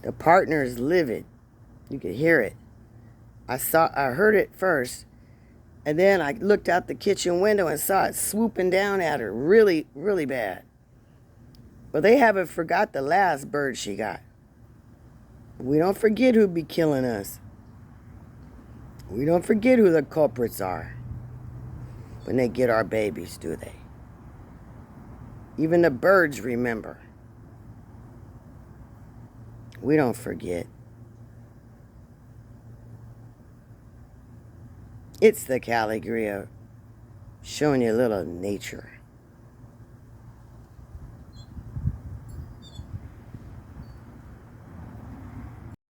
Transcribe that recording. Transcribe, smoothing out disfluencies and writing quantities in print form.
The partner is livid. You could hear it. I heard it first, and then I looked out the kitchen window and saw it swooping down at her really, really bad. Well, they haven't forgot the last bird she got. We don't forget who be killing us. We don't forget who the culprits are when they get our babies, do they? Even the birds remember. We don't forget. It's the Caligria showing you a little nature.